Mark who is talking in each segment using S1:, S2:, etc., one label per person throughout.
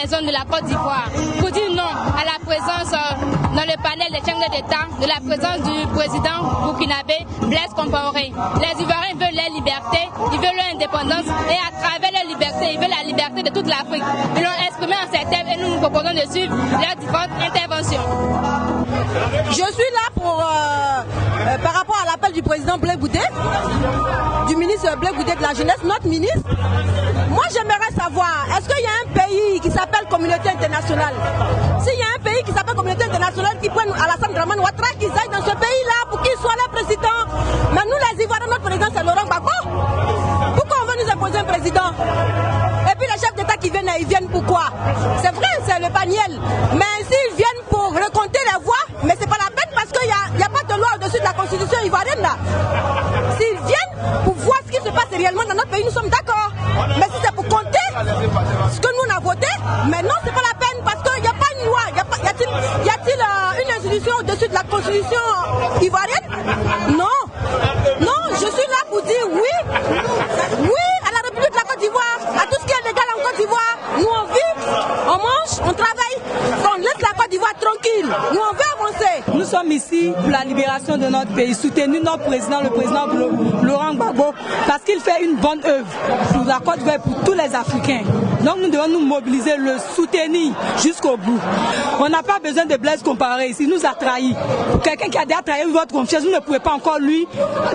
S1: président de la Côte d'Ivoire pour dire non à la présence dans le panel des chefs d'État de la présence du président burkinabé Blaise Compaoré. Les Ivoiriens veulent leur liberté, ils veulent leur indépendance et à travers leur liberté, ils veulent la liberté de toute l'Afrique. Ils l'ont exprimé en ces termes et nous nous proposons de suivre leurs différentes interventions.
S2: Je suis là pour, par rapport à l'appel du président Blé Goudé, du ministre Blé Goudé de la jeunesse, notre ministre. Moi j'aimerais savoir, est-ce qu'il y a un pays qui s'appelle communauté internationale? S'il y a un pays qui s'appelle communauté internationale qui prenne Alassane Dramane Ouattara, qu'ils aillent dans ce pays-là pour qu'il soit le président. Mais nous les Ivoiriens, notre président c'est Laurent Gbagbo. Pourquoi on veut nous imposer un président? Et puis les chefs d'État qui viennent, ils viennent pourquoi? C'est vrai, c'est le paniel. Mais s'ils viennent pour recompter les voix, mais c'est pas la peine parce qu'il n'y a pas de loi au-dessus de la constitution ivoirienne là. S'ils viennent pour voir ce qui se passe réellement dans notre pays, nous sommes d'accord. Mais si c'est pour compter ce que nous on a voté, mais non, c'est pas la peine parce qu'il n'y a pas une loi. Y a-t-il une institution au-dessus de la constitution ivoirienne? Non. Non, je suis là pour dire oui. Oui à la République de la Côte d'Ivoire, à tout ce qui est légal en Côte d'Ivoire. Nous on vit, on mange, on travaille, on laisse la Côte d'Ivoire tranquille. Nous on veut avancer.
S3: Nous sommes ici pour la libération de notre pays, soutenir notre président, le président Laurent Gbagbo, parce qu'il fait une bonne œuvre pour la Côte d'Ivoire, pour tous les Africains. Donc nous devons nous mobiliser, le soutenir jusqu'au bout. On n'a pas besoin de Blaise Compaoré ici, il nous a trahis. Quelqu'un qui a déjà trahi votre confiance, vous ne pouvez pas encore lui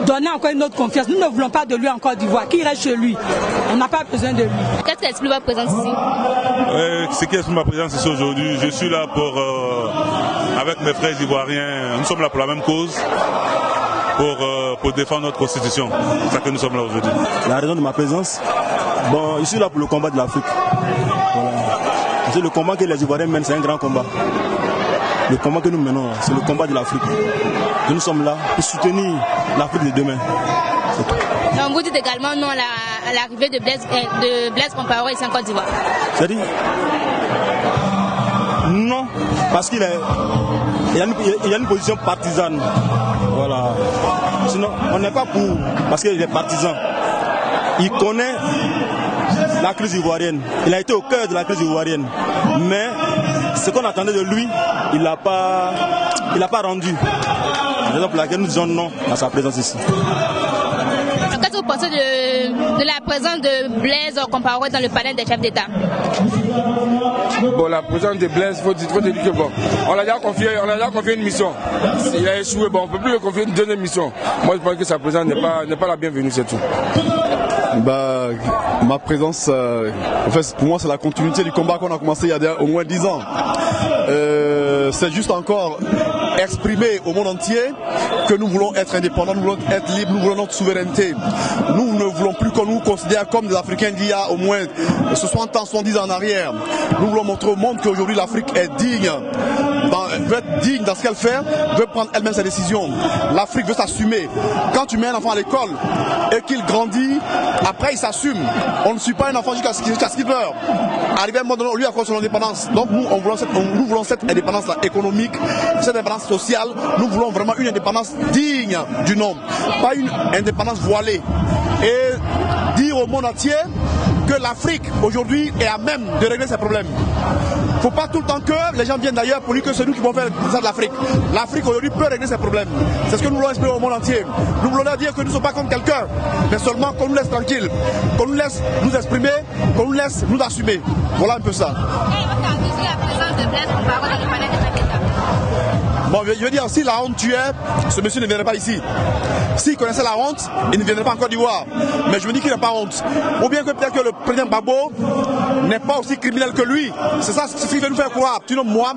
S3: donner encore une autre confiance. Nous ne voulons pas de lui en Côte d'Ivoire, qu'il reste chez lui. On n'a pas besoin de lui.
S1: Qu'est-ce qui explique votre présence ici?
S4: Ce qui explique ma présence ici aujourd'hui, je suis là pour, avec mes frères ivoiriens, nous sommes là pour la même cause. Pour défendre notre constitution. C'est pour ça que nous sommes là aujourd'hui.
S5: La raison de ma présence, bon, je suis là pour le combat de l'Afrique. Voilà. C'est le combat que les Ivoiriens mènent, c'est un grand combat. Le combat que nous menons, c'est le combat de l'Afrique. Nous sommes là pour soutenir l'Afrique de demain.
S1: Donc vous dites également non à l'arrivée de Blaise Compaoré ici en Côte d'Ivoire.
S5: C'est-à-dire non, parce qu'il y a une position partisane. Voilà. Sinon, on n'est pas pour, parce qu'il est partisan. Il connaît la crise ivoirienne. Il a été au cœur de la crise ivoirienne. Mais ce qu'on attendait de lui, il n'a pas rendu. C'est la raison pour laquelle nous disons non à sa présence ici.
S1: Qu'est-ce que vous pensez de la présence de Blaise Compaoré dans le panel des chefs d'État?
S6: Bon, la présence de Blaise, il faut dire que bon, on a déjà confié une mission. Il a échoué, bon, on ne peut plus lui confier une deuxième mission. Moi, je pense que sa présence n'est pas la bienvenue, c'est tout.
S7: Bah, ma présence, en fait, pour moi, c'est la continuité du combat qu'on a commencé il y a au moins 10 ans. C'est juste encore exprimer au monde entier que nous voulons être indépendants, nous voulons être libres, nous voulons notre souveraineté. Nous ne voulons plus qu'on nous considère comme des Africains d'il y a au moins 60 ans, 70 ans en arrière. Nous voulons montrer au monde qu'aujourd'hui l'Afrique est digne, veut être digne dans ce qu'elle fait, veut prendre elle-même ses décisions. L'Afrique veut s'assumer. Quand tu mets un enfant à l'école et qu'il grandit, après il s'assume. On ne suit pas un enfant jusqu'à ce qu'il meure. Arrivé à un moment donné, on lui accorde son indépendance. Donc nous voulons cette indépendance économique, cette indépendance sociale. Nous voulons vraiment une indépendance digne du nom, pas une indépendance voilée. Et dire au monde entier que l'Afrique aujourd'hui est à même de régler ses problèmes. Il ne faut pas tout le temps que les gens viennent d'ailleurs pour dire que c'est nous qui vont faire ça de l'Afrique. L'Afrique aujourd'hui peut régler ses problèmes. C'est ce que nous voulons expliquer au monde entier. Nous voulons leur dire que nous ne sommes pas contre quelqu'un, mais seulement qu'on nous laisse tranquille, qu'on nous laisse nous exprimer, qu'on nous laisse nous assumer. Voilà un peu ça. Bon, je veux dire, si la honte tuait, ce monsieur ne viendrait pas ici. S'il connaissait la honte, il ne viendrait pas en Côte d'Ivoire. Mais je me dis qu'il n'a pas honte. Ou bien que peut-être que le président Gbagbo n'est pas aussi criminel que lui. C'est ça ce qu'il veut nous faire croire. Sinon, moi,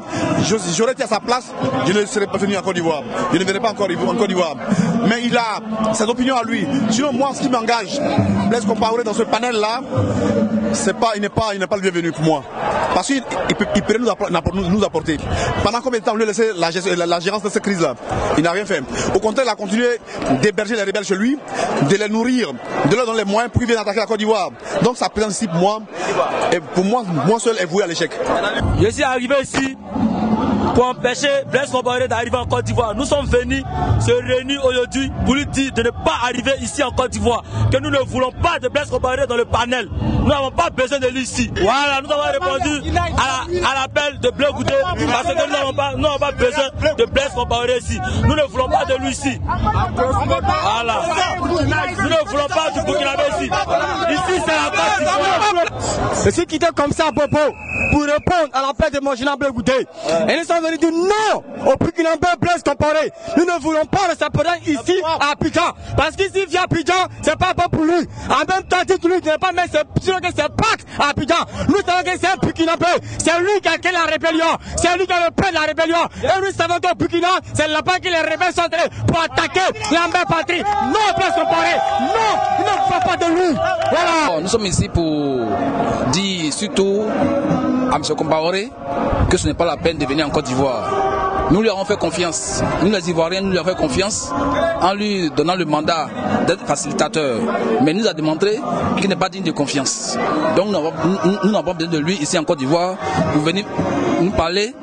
S7: j'aurais été à sa place, je ne serais pas venu en Côte d'Ivoire. Je ne viendrais pas encore en Côte d'Ivoire. Mais il a ses opinions à lui. Sinon, moi, ce qui m'engage, Blaise Compaoré dans ce panel-là, il n'est pas le bienvenu pour moi. Parce qu'il peut nous apporter. Pendant combien de temps on lui a laissé la gérance de cette crise-là? Il n'a rien fait. Au contraire, il a continué d'héberger les rebelles chez lui, de les nourrir, de leur donner les moyens pour qu'ils viennent attaquer la Côte d'Ivoire. Donc sa présence ici, pour moi seul, est vouée à l'échec.
S8: Je suis arrivé ici pour empêcher Blaise Compaoré d'arriver en Côte d'Ivoire. Nous sommes venus se réunir aujourd'hui pour lui dire de ne pas arriver ici en Côte d'Ivoire, que nous ne voulons pas de Blaise Compaoré dans le panel. Nous n'avons pas besoin de lui ici. Voilà, nous avons répondu à l'appel de Blé Goudé parce que nous n'avons pas besoin de Blaise Compaoré ici. Nous ne voulons pas de lui ici. Voilà. Nous ne voulons pas du Burkinabé ici. Ici, c'est la Côte d'Ivoire.
S9: Je suis quitté comme ça, Bobo, pour répondre à l'appel de mon général Blé Goudé. Et nous sommes venus dire non au Burkinabé Blaise Compaoré. Nous ne voulons pas de sa présence ici à Abidjan. Parce qu'ici, via Abidjan, c'est pas bon pour lui. En même temps, dites-lui qu'il ne pas mettre ses pactes à Abidjan. Nous savons que c'est un Burkinabé. C'est lui qui a créé la rébellion. C'est lui qui a le père de la rébellion. Et nous savons que Burkina, c'est là-bas que les rebelles sont entrés pour attaquer la mère patrie. Non, Blaise Compaoré. Non, nous ne voulons pas de lui. Voilà.
S10: Nous sommes ici pour dire surtout à M. Compaoré que ce n'est pas la peine de venir en Côte d'Ivoire. Nous lui avons fait confiance. Nous les Ivoiriens, nous lui avons fait confiance en lui donnant le mandat d'être facilitateur. Mais il nous a démontré qu'il n'est pas digne de confiance. Donc nous n'avons pas besoin de lui ici en Côte d'Ivoire pour venir nous parler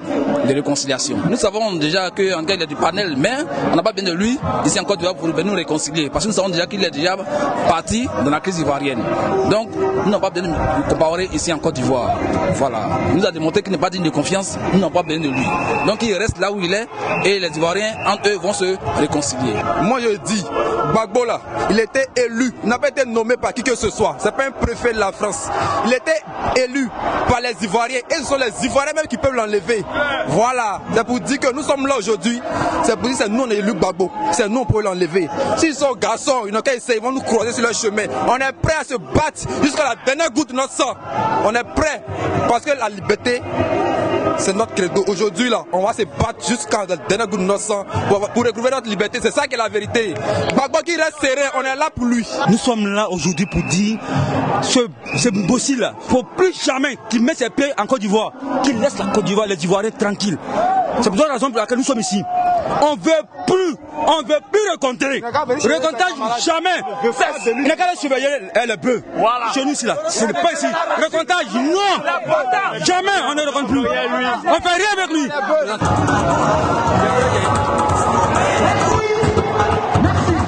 S10: de réconciliation. Nous savons déjà qu'en cas il y a du panel, mais on n'a pas besoin de lui ici en Côte d'Ivoire pour venir nous réconcilier. Parce que nous savons déjà qu'il est déjà parti dans la crise ivoirienne. Donc nous n'avons pas besoin de Compaoré ici en Côte d'Ivoire. Voilà. Il nous a démontré qu'il n'est pas digne de confiance. Nous n'avons pas besoin de lui. Donc il reste là où il est et les Ivoiriens entre eux vont se réconcilier.
S5: Moi je dis, Gbagbo là, il était élu, il n'a pas été nommé par qui que ce soit. C'est pas un préfet de la France. Il était élu par les Ivoiriens et ce sont les Ivoiriens même qui peuvent l'enlever. Voilà, c'est pour dire que nous sommes là aujourd'hui. C'est pour dire que c'est nous on est élu Gbagbo. C'est nous on peut l'enlever. S'ils sont garçons, ils n'ont qu'à essayer, ils vont nous croiser sur leur chemin. On est prêt à se battre jusqu'à la dernière goutte de notre sang. On est prêt parce que la liberté, c'est notre credo. Aujourd'hui là, on va se battre jusqu'à la dernière goutte de notre sang pour retrouver notre liberté. C'est ça qui est la vérité. Gbagbo qui reste serré, on est là pour lui.
S11: Nous sommes là aujourd'hui pour dire ce Bossi là, il ne faut plus jamais qu'il mette ses pieds en Côte d'Ivoire, qu'il laisse la Côte d'Ivoire, les Ivoiriens tranquilles. C'est pour la raison pour laquelle nous sommes ici. On ne veut plus rencontrer. Recontage jamais. Il n'y a qu'à surveiller les bleus. Voilà. Chez nous ici là, ce n'est pas ici. Recontage, non. Jamais on ne rencontre plus. On ne fait rien avec lui.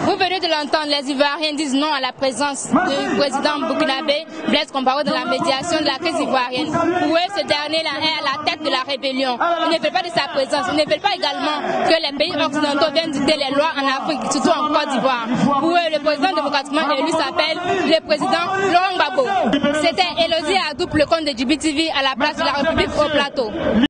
S1: Vous venez de l'entendre, les Ivoiriens disent non à la présence du président burkinabé Blaise Compaoré dans la médiation de la crise ivoirienne. Pour eux, ce dernier-là est à la tête de la rébellion. Ils ne veulent pas de sa présence. Ils ne veulent pas également que les pays occidentaux viennent dicter les lois en Afrique, surtout en Côte d'Ivoire. Pour eux, le président démocratiquement élu s'appelle le président Laurent Gbagbo. C'était Elodie Adou pour le compte de JBTV à la place de la République au plateau.